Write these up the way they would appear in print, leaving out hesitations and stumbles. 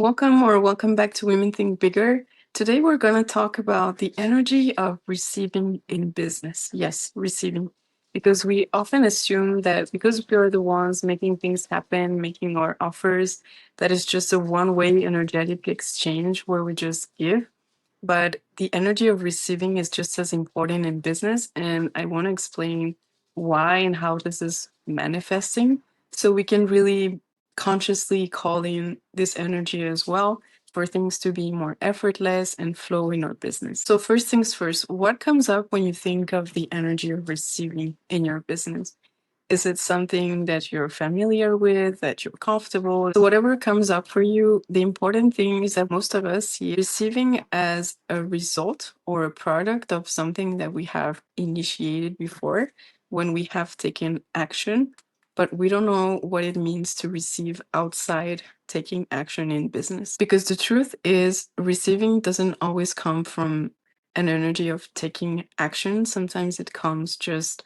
Welcome back to Women Think Bigger. Today we're going to talk about the energy of receiving in business. Yes, receiving. Because we often assume that because we are the ones making things happen, making our offers, that is just a one-way energetic exchange where we just give. But the energy of receiving is just as important in business. And I want to explain why and how this is manifesting so we can really consciously call in this energy as well for things to be more effortless and flow in our business. So, first things first, what comes up when you think of the energy of receiving in your business? Is it something that you're familiar with, that you're comfortable? So, whatever comes up for you, the important thing is that most of us see receiving as a result or a product of something that we have initiated before when we have taken action, but we don't know what it means to receive outside taking action in business. Because the truth is, receiving doesn't always come from an energy of taking action. Sometimes it comes just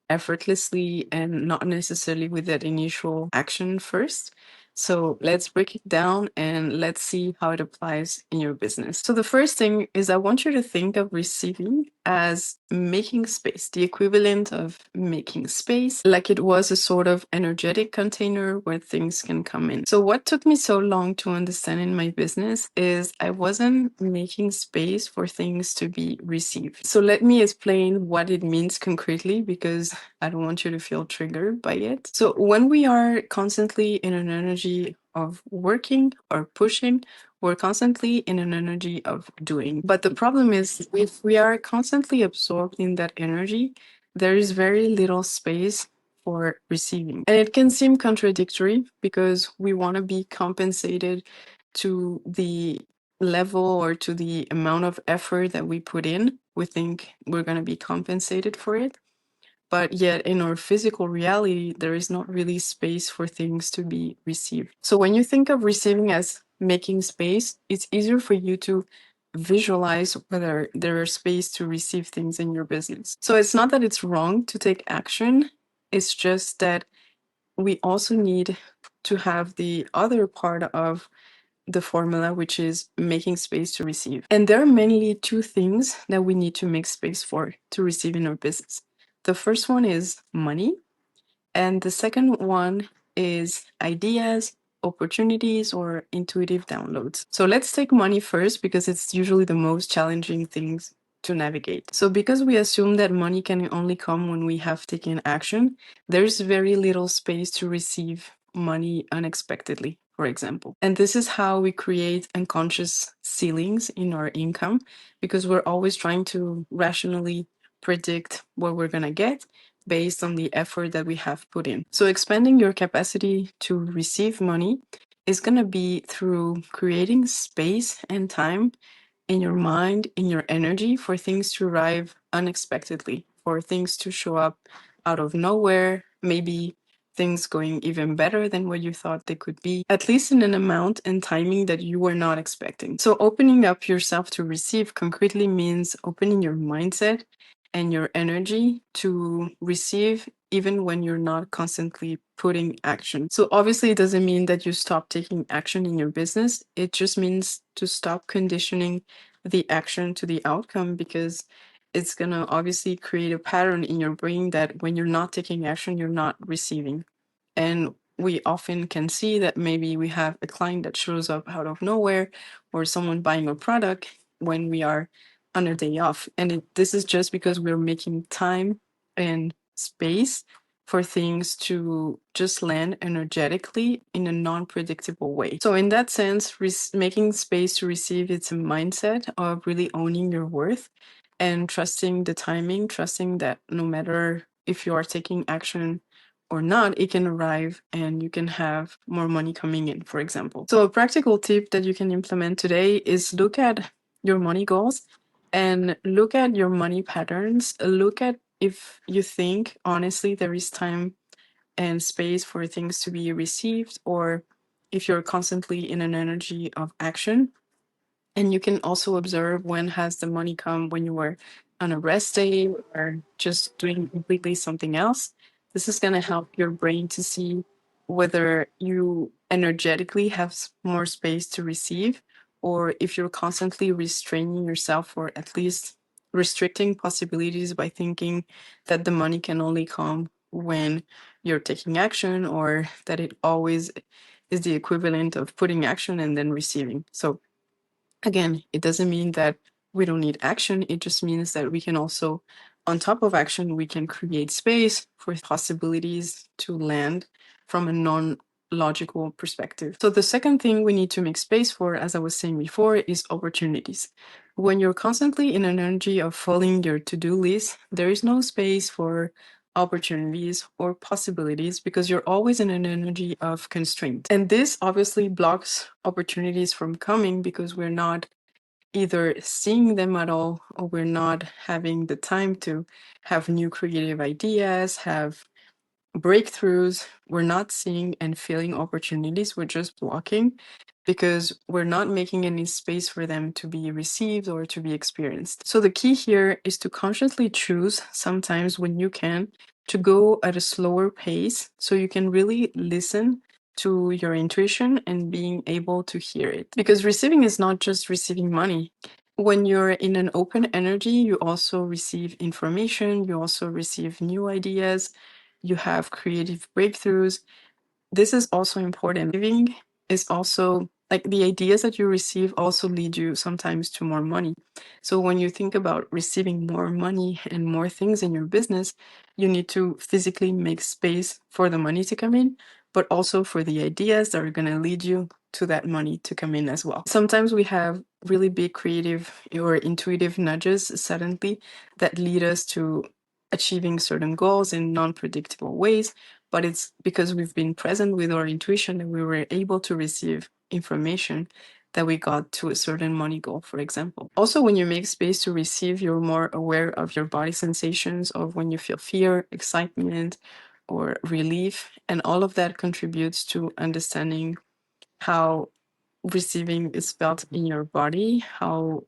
effortlessly and not necessarily with that initial action first. So let's break it down and let's see how it applies in your business. So the first thing is I want you to think of receiving as making space, the equivalent of making space, like it was a sort of energetic container where things can come in. So what took me so long to understand in my business is I wasn't making space for things to be received. So let me explain what it means concretely because I don't want you to feel triggered by it. So when we are constantly in an energy of working or pushing, we're constantly in an energy of doing. But the problem is if we are constantly absorbed in that energy, there is very little space for receiving. And it can seem contradictory because we want to be compensated to the level or to the amount of effort that we put in. We think we're going to be compensated for it. But yet, in our physical reality, there is not really space for things to be received. So, when you think of receiving as making space, it's easier for you to visualize whether there is space to receive things in your business. So, it's not that it's wrong to take action, it's just that we also need to have the other part of the formula, which is making space to receive. And there are mainly two things that we need to make space for to receive in our business. The first one is money, and the second one is ideas, opportunities, or intuitive downloads. So let's take money first because it's usually the most challenging things to navigate. So because we assume that money can only come when we have taken action, there's very little space to receive money unexpectedly, for example. And this is how we create unconscious ceilings in our income because we're always trying to rationally predict what we're going to get based on the effort that we have put in. So expanding your capacity to receive money is going to be through creating space and time in your mind, in your energy for things to arrive unexpectedly, for things to show up out of nowhere, maybe things going even better than what you thought they could be, at least in an amount and timing that you were not expecting. So opening up yourself to receive concretely means opening your mindset and your energy to receive even when you're not constantly putting action. So obviously it doesn't mean that you stop taking action in your business. It just means to stop conditioning the action to the outcome because it's going to obviously create a pattern in your brain that when you're not taking action, you're not receiving. And we often can see that maybe we have a client that shows up out of nowhere or someone buying a product when we are on a day off. And this is just because we're making time and space for things to just land energetically in a non-predictable way. So in that sense, making space to receive, it's a mindset of really owning your worth and trusting the timing, trusting that no matter if you are taking action or not, it can arrive and you can have more money coming in, for example. So a practical tip that you can implement today is look at your money goals and look at your money patterns. Look at if you think honestly there is time and space for things to be received, or if you're constantly in an energy of action. And you can also observe when has the money come when you were on a rest day or just doing completely something else. This is going to help your brain to see whether you energetically have more space to receive, or if you're constantly restraining yourself, or at least restricting possibilities by thinking that the money can only come when you're taking action, or that it always is the equivalent of putting action and then receiving. So again, it doesn't mean that we don't need action. It just means that we can also, on top of action, we can create space for possibilities to land from a non logical perspective. So, the second thing we need to make space for, as I was saying before, is opportunities. When you're constantly in an energy of following your to do list, there is no space for opportunities or possibilities because you're always in an energy of constraint. And this obviously blocks opportunities from coming because we're not either seeing them at all, or we're not having the time to have new creative ideas, have breakthroughs. We're not seeing and feeling opportunities. We're just blocking because we're not making any space for them to be received or to be experienced. So the key here is to consciously choose sometimes when you can to go at a slower pace so you can really listen to your intuition and being able to hear it. Because receiving is not just receiving money. When you're in an open energy, you also receive information, you also receive new ideas, you have creative breakthroughs. This is also important. Giving is also like the ideas that you receive also lead you sometimes to more money. So when you think about receiving more money and more things in your business, you need to physically make space for the money to come in, but also for the ideas that are going to lead you to that money to come in as well. Sometimes we have really big creative or intuitive nudges suddenly that lead us to achieving certain goals in non-predictable ways, but it's because we've been present with our intuition and we were able to receive information that we got to a certain money goal, for example. Also, when you make space to receive, you're more aware of your body sensations, of when you feel fear, excitement, or relief, and all of that contributes to understanding how receiving is felt in your body, how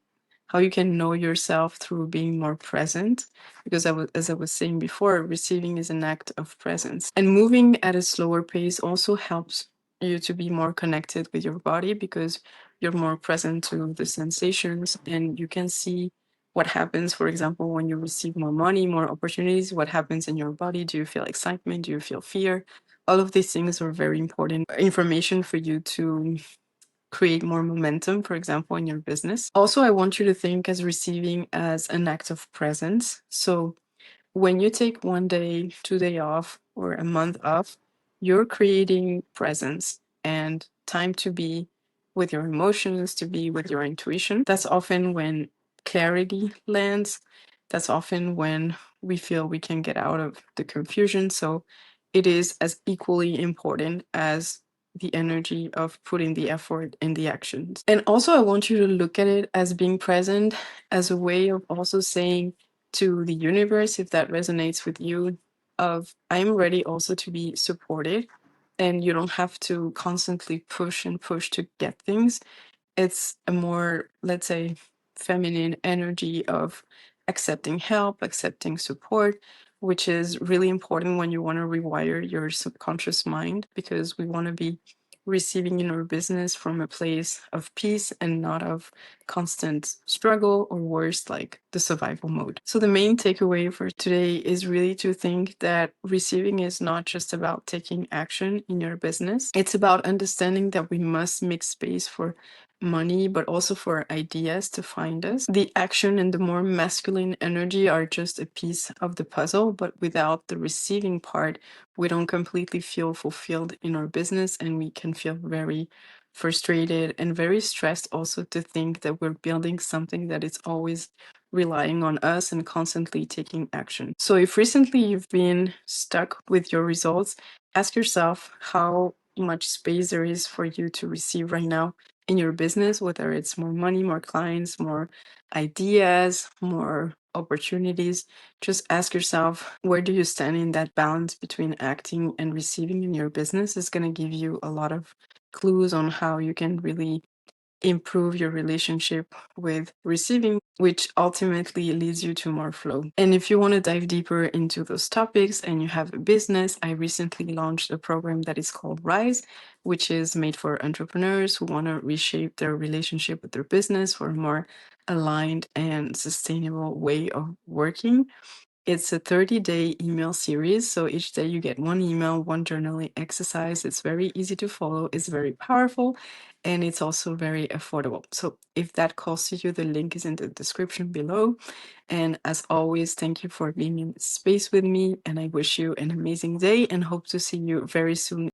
you can know yourself through being more present. Because as I was saying before, receiving is an act of presence. And moving at a slower pace also helps you to be more connected with your body because you're more present to the sensations and you can see what happens, for example, when you receive more money, more opportunities, what happens in your body. Do you feel excitement? Do you feel fear? All of these things are very important information for you to create more momentum, for example, in your business. Also, I want you to think as receiving as an act of presence. So when you take 1 day, 2 day off, or a month off, you're creating presence and time to be with your emotions, to be with your intuition. That's often when clarity lands. That's often when we feel we can get out of the confusion. So it is as equally important as the energy of putting the effort in the actions. And also, I want you to look at it as being present as a way of also saying, to the universe, if that resonates with you, of I'm ready also to be supported, and you don't have to constantly push and push to get things. It's a more, let's say, feminine energy of accepting help, accepting support, which is really important when you want to rewire your subconscious mind, because we want to be receiving in our business from a place of peace and not of constant struggle, or worse, like the survival mode. So the main takeaway for today is really to think that receiving is not just about taking action in your business. It's about understanding that we must make space for money, but also for ideas to find us. The action and the more masculine energy are just a piece of the puzzle, but without the receiving part, we don't completely feel fulfilled in our business, and we can feel very frustrated and very stressed also to think that we're building something that is always relying on us and constantly taking action. So if recently you've been stuck with your results, ask yourself how much space there is for you to receive right now in your business, whether it's more money, more clients, more ideas, more opportunities. Just ask yourself, where do you stand in that balance between acting and receiving in your business? Is going to give you a lot of clues on how you can really improve your relationship with receiving, which ultimately leads you to more flow. And if you want to dive deeper into those topics and you have a business, I recently launched a program that is called Rise, which is made for entrepreneurs who want to reshape their relationship with their business for a more aligned and sustainable way of working. It's a 30-day email series. So each day you get one email, one journaling exercise. It's very easy to follow, it's very powerful, and it's also very affordable. So if that calls to you, the link is in the description below. And as always, thank you for being in space with me. And I wish you an amazing day and hope to see you very soon.